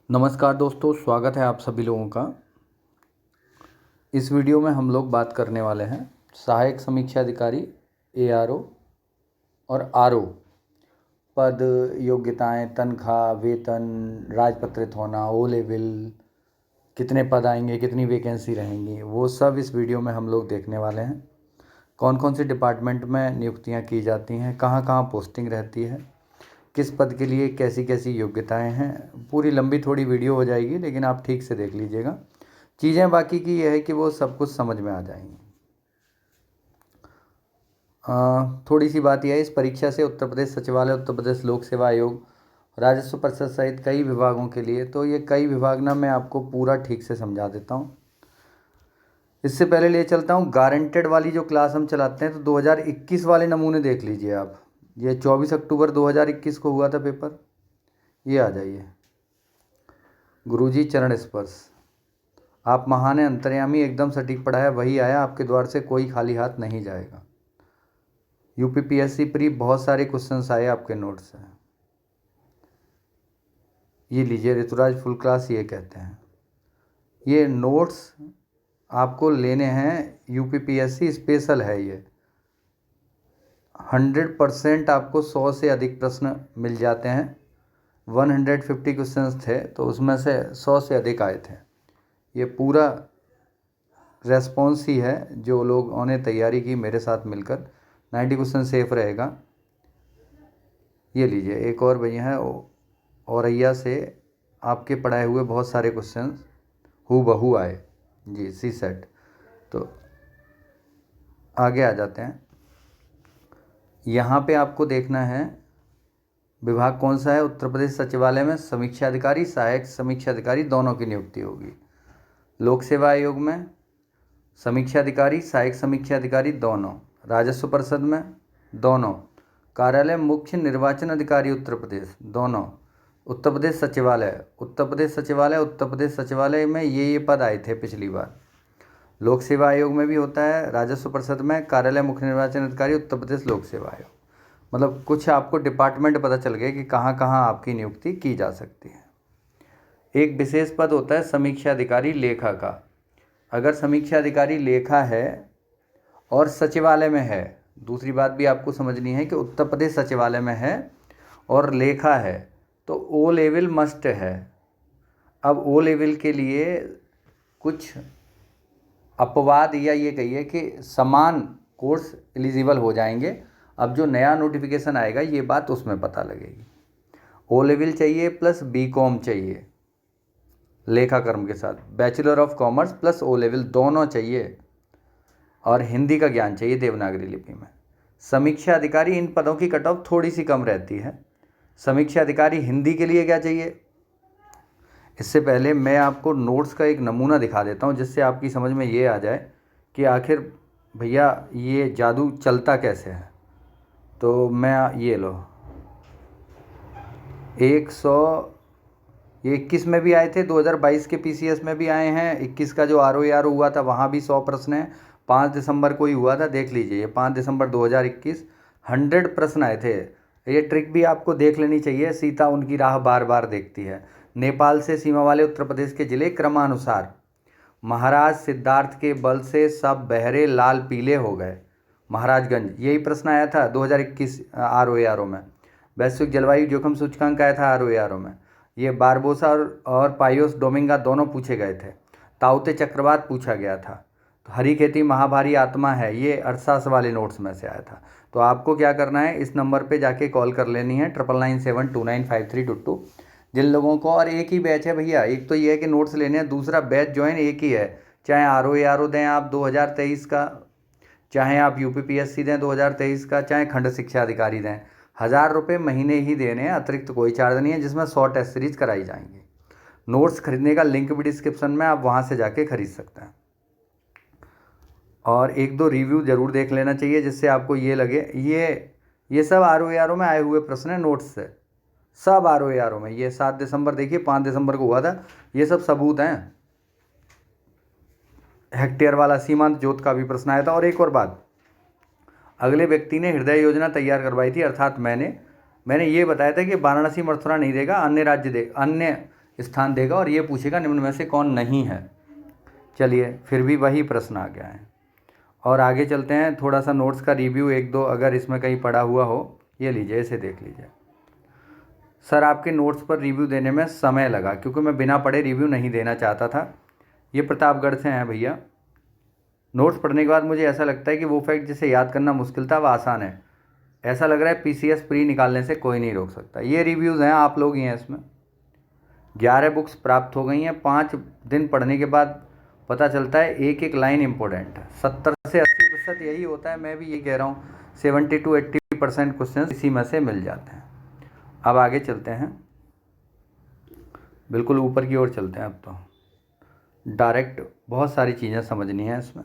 नमस्कार दोस्तों, स्वागत है आप सभी लोगों का। इस वीडियो में हम लोग बात करने वाले हैं सहायक समीक्षा अधिकारी एआरओ और आरओ पद, योग्यताएं, तनख्वाह, वेतन, राजपत्रित होना, ओ लेवल, कितने पद आएंगे, कितनी वैकेंसी रहेंगी, वो सब इस वीडियो में हम लोग देखने वाले हैं। कौन कौन से डिपार्टमेंट में नियुक्तियां की जाती हैं, कहाँ कहाँ पोस्टिंग रहती है, किस पद के लिए कैसी कैसी योग्यताएं हैं। पूरी लंबी थोड़ी वीडियो हो जाएगी, लेकिन आप ठीक से देख लीजिएगा। चीज़ें बाकी की यह है कि वो सब कुछ समझ में आ जाएंगी। थोड़ी सी बात यह है, इस परीक्षा से उत्तर प्रदेश सचिवालय, उत्तर प्रदेश लोक सेवा आयोग, राजस्व परिषद सहित कई विभागों के लिए, तो ये कई विभाग ना मैं आपको पूरा ठीक से समझा देता हूँ। इससे पहले ले चलता हूँ गारंटेड वाली जो क्लास हम चलाते हैं, तो 2021 वाले नमूने देख लीजिए आप। ये 24 अक्टूबर 2021 को हुआ था पेपर। ये आ जाइए। गुरुजी चरण स्पर्श, आप महान हैं, अंतर्यामी, एकदम सटीक पढ़ाया, वही आया, आपके द्वार से कोई खाली हाथ नहीं जाएगा। यूपीपीएससी प्री बहुत सारे क्वेश्चंस आए आपके नोट से। ये लीजिए, ऋतुराज फुल क्लास ये कहते हैं। ये नोट्स आपको लेने हैं, यूपीपीएससी स्पेशल है ये। 100% आपको 100 से अधिक प्रश्न मिल जाते हैं। 150 क्वेश्चंस थे, तो उसमें से 100 से अधिक आए थे। ये पूरा रेस्पॉन्स ही है जो लोगों ने तैयारी की मेरे साथ मिलकर। 90 क्वेश्चन सेफ रहेगा। ये लीजिए, एक और भैया है औरैया से, आपके पढ़ाए हुए बहुत सारे क्वेश्चन हूबहू आए जी, सी सेट। तो आगे आ जाते हैं। यहाँ पे आपको देखना है विभाग कौन सा है। उत्तर प्रदेश सचिवालय में समीक्षा अधिकारी, सहायक समीक्षा अधिकारी दोनों की नियुक्ति होगी। लोक सेवा आयोग में समीक्षा अधिकारी, सहायक समीक्षा अधिकारी दोनों। राजस्व परिषद में दोनों। कार्यालय मुख्य निर्वाचन अधिकारी उत्तर प्रदेश दोनों। उत्तर प्रदेश सचिवालय, उत्तर प्रदेश सचिवालय में ये पद आए थे पिछली बार। लोक सेवा आयोग में भी होता है, राजस्व परिषद में कार्यालय मुख्य निर्वाचन अधिकारी उत्तर प्रदेश लोक सेवा आयोग। मतलब कुछ आपको डिपार्टमेंट पता चल गए कि कहाँ कहाँ आपकी नियुक्ति की जा सकती है। एक विशेष पद होता है समीक्षा अधिकारी लेखा का। अगर समीक्षा अधिकारी लेखा है और सचिवालय में है, दूसरी बात भी आपको समझनी है कि उत्तर प्रदेश सचिवालय में है और लेखा है, तो ओ लेवल मस्ट है। अब ओ लेवल के लिए कुछ अपवाद या ये कहिए कि समान कोर्स एलिजिबल हो जाएंगे। अब जो नया नोटिफिकेशन आएगा ये बात उसमें पता लगेगी। ओ लेवल चाहिए प्लस बीकॉम चाहिए लेखा कर्म के साथ, bachelor of commerce plus O level दोनों चाहिए, और हिंदी का ज्ञान चाहिए देवनागरी लिपि में। समीक्षा अधिकारी, इन पदों की कट ऑफ थोड़ी सी कम रहती है। समीक्षा अधिकारी हिंदी के लिए क्या चाहिए, इससे पहले मैं आपको नोट्स का एक नमूना दिखा देता हूँ, जिससे आपकी समझ में ये आ जाए कि आखिर भैया ये जादू चलता कैसे है। तो मैं ये लो, 121 में भी आए थे, 2022 के पीसीएस में भी आए हैं। 21 का जो आरओ हुआ था वहाँ भी 100 प्रश्न हैं। 5 दिसंबर को ही हुआ था, देख लीजिए, ये 5 दिसंबर 2021, 100 प्रश्न आए थे। ये ट्रिक भी आपको देख लेनी चाहिए, सीता उनकी राह बार बार देखती है। नेपाल से सीमा वाले उत्तर प्रदेश के जिले क्रमानुसार। महाराज सिद्धार्थ के बल से सब बहरे लाल पीले हो गए। महाराजगंज, यही प्रश्न आया था 2021 आरओ में। वैश्विक जलवायु जोखिम सूचकांक आया था आरओ में। ये बारबोसा और पायोस डोमिंगा दोनों पूछे गए थे। ताउते चक्रवात पूछा गया था। तो हरी खेती महाभारी आत्मा है, ये अरसास वाले नोट्स में से आया था। तो आपको क्या करना है, इस नंबर पे जाके कॉल कर लेनी है, 9997295322। जिन लोगों को, और एक ही बैच है भैया, एक तो ये है कि नोट्स लेने हैं, दूसरा बैच ज्वाइन एक ही है। चाहे आरओ दें आप 2023 का, चाहे आप यूपीपीएससी दें 2023 का, चाहे खंड शिक्षा अधिकारी दें, 1000 रुपये महीने ही देने हैं, अतिरिक्त कोई चार्ज नहीं है, जिसमें 100 टेस्ट सीरीज कराई जाएंगी। नोट्स खरीदने का लिंक भी डिस्क्रिप्शन में, आप वहाँ से जाके खरीद सकते हैं। और एक दो रिव्यू ज़रूर देख लेना चाहिए, जिससे आपको ये लगे ये सब आरओ में आए हुए प्रश्न हैं नोट्स से, सब आरओ में। ये 7 दिसंबर देखिए, 5 दिसंबर को हुआ था, ये सब सबूत हैं। हेक्टेयर वाला सीमांत जोत का भी प्रश्न आया था। और एक और बात, अगले व्यक्ति ने हृदय योजना तैयार करवाई थी, अर्थात मैंने ये बताया था कि वाराणसी मथुरा नहीं देगा, अन्य राज्य दे, अन्य स्थान देगा और ये पूछेगा निम्न में से कौन नहीं है। चलिए फिर भी वही प्रश्न आ गया है। और आगे चलते हैं, थोड़ा सा नोट्स का रिव्यू एक दो अगर इसमें कहीं पड़ा हुआ हो, ये लीजिए, इसे देख लीजिए। सर आपके नोट्स पर रिव्यू देने में समय लगा क्योंकि मैं बिना पढ़े रिव्यू नहीं देना चाहता था। ये प्रतापगढ़ से हैं भैया। नोट्स पढ़ने के बाद मुझे ऐसा लगता है कि वो फैक्ट जिसे याद करना मुश्किल था वह आसान है। ऐसा लग रहा है पीसीएस प्री निकालने से कोई नहीं रोक सकता। ये रिव्यूज़ हैं, आप लोग ही हैं इसमें। 11 बुक्स प्राप्त हो गई हैं। 5 दिन पढ़ने के बाद पता चलता है एक एक लाइन इम्पोर्टेंट है। 70 से 80% यही होता है। मैं भी ये कह रहा हूँ 70 to 80% क्वेश्चन इसी में से मिल जाते हैं। अब आगे चलते हैं, बिल्कुल ऊपर की ओर चलते हैं। अब तो डायरेक्ट बहुत सारी चीज़ें समझनी है इसमें।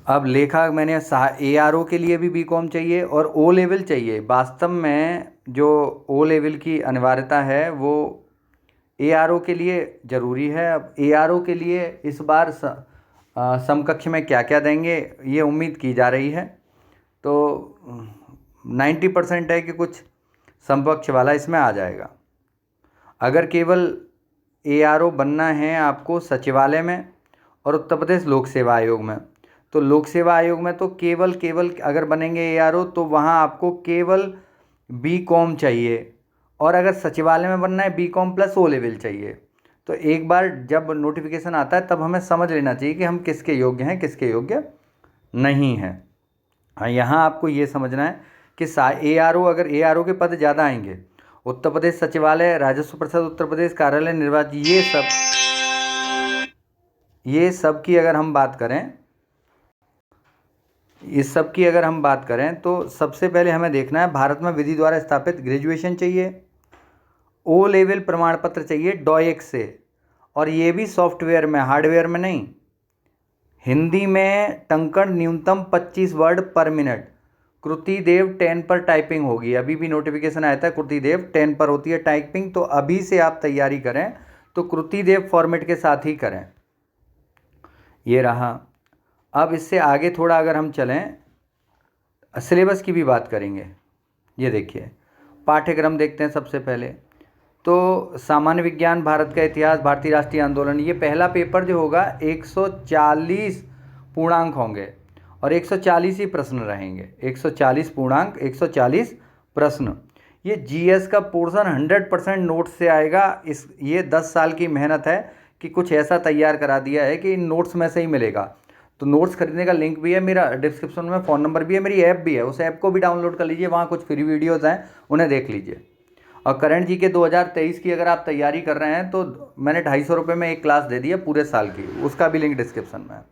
अब लेखा मैंने ARO के लिए भी बीकॉम चाहिए और O लेवल चाहिए। वास्तव में जो O लेवल की अनिवार्यता है वो ARO के लिए ज़रूरी है। अब ARO के लिए इस बार समकक्ष में क्या क्या देंगे ये उम्मीद की जा रही है। तो 90% है कि कुछ समकक्ष वाला इसमें आ जाएगा। अगर केवल ARO बनना है आपको सचिवालय में और उत्तर प्रदेश लोक सेवा आयोग में, तो लोक सेवा आयोग में तो केवल अगर बनेंगे ARO तो वहाँ आपको केवल बीकॉम चाहिए, और अगर सचिवालय में बनना है बीकॉम प्लस O लेवल चाहिए। तो एक बार जब नोटिफिकेशन आता है तब हमें समझ लेना चाहिए कि हम किसके योग्य हैं किसके योग्य नहीं हैं। हाँ, यहाँ आपको ये समझना है कि ARO, अगर ARO के पद ज़्यादा आएंगे, उत्तर प्रदेश सचिवालय, राजस्व परिषद उत्तर प्रदेश, कार्यालय निर्वाचन, ये सब की अगर हम बात करें, इस सब की अगर हम बात करें तो सबसे पहले हमें देखना है भारत में विधि द्वारा स्थापित ग्रेजुएशन चाहिए, O लेवल प्रमाण पत्र चाहिए डॉयक से, और ये भी सॉफ्टवेयर में, हार्डवेयर में नहीं। हिंदी में टंकण न्यूनतम 25 वर्ड पर मिनट। कृति देव 10 पर टाइपिंग होगी। अभी भी नोटिफिकेशन आया था कृति देव 10 पर होती है टाइपिंग, तो अभी से आप तैयारी करें तो कृति देव फॉर्मेट के साथ ही करें। ये रहा। अब इससे आगे थोड़ा अगर हम चलें, सिलेबस की भी बात करेंगे। ये देखिए पाठ्यक्रम देखते हैं सबसे पहले। तो सामान्य विज्ञान, भारत का इतिहास, भारतीय राष्ट्रीय आंदोलन, ये पहला पेपर जो होगा 140 पूर्णांक होंगे और 140 ही प्रश्न रहेंगे। 140 पूर्णांक, 140 प्रश्न। ये जीएस का पोर्शन 100% नोट्स से आएगा। ये 10 साल की मेहनत है कि कुछ ऐसा तैयार करा दिया है कि इन नोट्स में से ही मिलेगा। तो नोट्स खरीदने का लिंक भी है मेरा डिस्क्रिप्शन में, फ़ोन नंबर भी है, मेरी ऐप भी है, उस ऐप को भी डाउनलोड कर लीजिए। वहाँ कुछ फ्री वीडियोज़ हैं, उन्हें देख लीजिए। और करंट जी के 2023 की अगर आप तैयारी कर रहे हैं तो मैंने 250 रुपये में एक क्लास दे दी है पूरे साल की, उसका भी लिंक डिस्क्रिप्शन में है।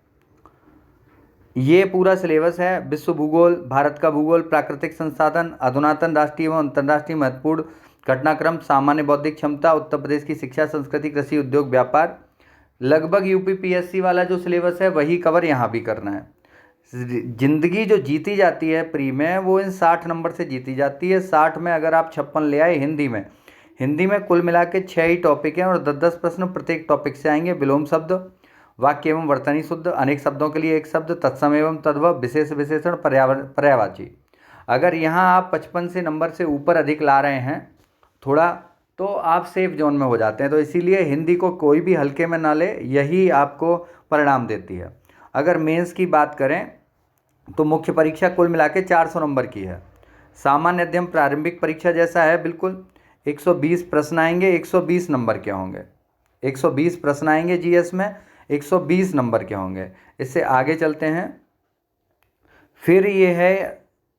ये पूरा सिलेबस है। विश्व भूगोल, भारत का भूगोल, प्राकृतिक संसाधन, अधुनातन राष्ट्रीय एवं अंतर्राष्ट्रीय महत्वपूर्ण घटनाक्रम, सामान्य बौद्धिक क्षमता, उत्तर प्रदेश की शिक्षा, संस्कृति, कृषि, उद्योग, व्यापार। लगभग यूपीपीएससी वाला जो सिलेबस है वही कवर यहाँ भी करना है। जिंदगी जो जीती जाती है प्री में वो इन 60 नंबर से जीती जाती है। 60 में अगर आप 56 ले आए हिंदी में कुल मिला के 6 ही टॉपिक हैं और 10-10 प्रश्न प्रत्येक टॉपिक से आएंगे। विलोम शब्द, वाक्य एवं वर्तनी शुद्ध, अनेक शब्दों के लिए एक शब्द, तत्सम एवं तद्भव, विशेष विशेषण, पर्यायवाची। अगर यहाँ आप 55 से नंबर से ऊपर अधिक ला रहे हैं थोड़ा, तो आप सेफ जोन में हो जाते हैं। तो इसीलिए हिंदी को कोई भी हल्के में ना ले, यही आपको परिणाम देती है। अगर मेंस की बात करें तो मुख्य परीक्षा कुल मिला के 400 नंबर की है। सामान्य अध्ययन प्रारंभिक परीक्षा जैसा है बिल्कुल। 120 प्रश्न आएंगे, 120 नंबर के होंगे। 120 प्रश्न आएंगे जीएस में, 120 नंबर के होंगे। इससे आगे चलते हैं। फिर ये है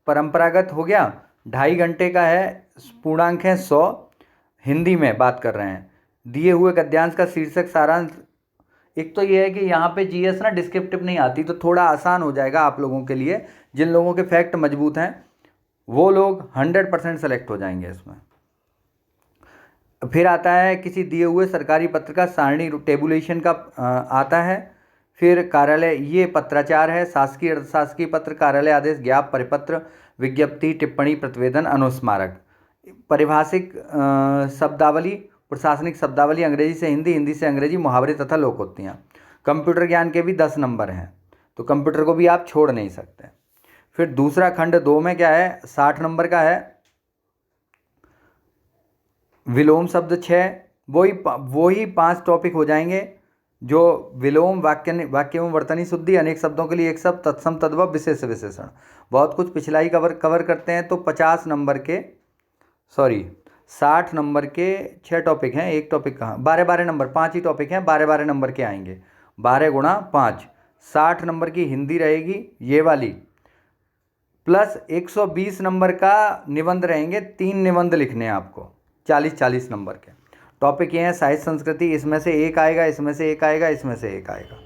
परंपरागत हो गया, 2.5 घंटे का है, पूर्णांक है 100। हिंदी में बात कर रहे हैं। दिए हुए गद्यांश का शीर्षक सारांश। एक तो ये है कि यहाँ पे जीएस ना डिस्क्रिप्टिव नहीं आती, तो थोड़ा आसान हो जाएगा आप लोगों के लिए। जिन लोगों के फैक्ट मजबूत हैं वो लोग 100% सेलेक्ट हो जाएंगे इसमें। फिर आता है किसी दिए हुए सरकारी पत्र का सारणी टेबुलेशन का आता है। फिर कार्यालय, ये पत्राचार है, शासकीय अर्धशासकीय पत्र, कार्यालय आदेश, ज्ञाप, परिपत्र, विज्ञप्ति, टिप्पणी, प्रतिवेदन, अनुस्मारक। पारिभाषिक शब्दावली, प्रशासनिक शब्दावली, अंग्रेजी से हिंदी, हिंदी से अंग्रेजी, मुहावरे तथा लोकोक्तियाँ। कंप्यूटर ज्ञान के भी 10 नंबर हैं, तो कंप्यूटर को भी आप छोड़ नहीं सकते। फिर दूसरा खंड 2 में क्या है, 60 नंबर का है। विलोम शब्द 6, वही 5 टॉपिक हो जाएंगे जो विलोम, वाक्य एवं वर्तनी शुद्धि, अनेक शब्दों के लिए एक शब्द, तत्सम तद्भव, विशेष विशेषण, बहुत कुछ पिछला ही कवर करते हैं। तो 50 नंबर के 60 नंबर के 6 टॉपिक हैं, एक टॉपिक कहाँ, 12 नंबर, 5 ही टॉपिक हैं, 12 नंबर के आएंगे, 12 गुणा 5, 60 नंबर की हिंदी रहेगी ये वाली, प्लस 120 नंबर का निबंध रहेंगे, 3 निबंध लिखने हैं आपको, 40 नंबर के टॉपिक ये हैं। साहित्य संस्कृति, इसमें से एक आएगा, इसमें से एक आएगा, इसमें से एक आएगा।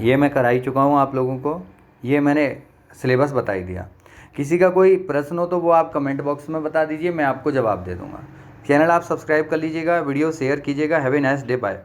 ये मैं करा ही चुका हूँ आप लोगों को, ये मैंने सिलेबस बता ही दिया। किसी का कोई प्रश्न हो तो वो आप कमेंट बॉक्स में बता दीजिए, मैं आपको जवाब दे दूँगा। चैनल आप सब्सक्राइब कर लीजिएगा, वीडियो शेयर कीजिएगा। Have a nice day, bye.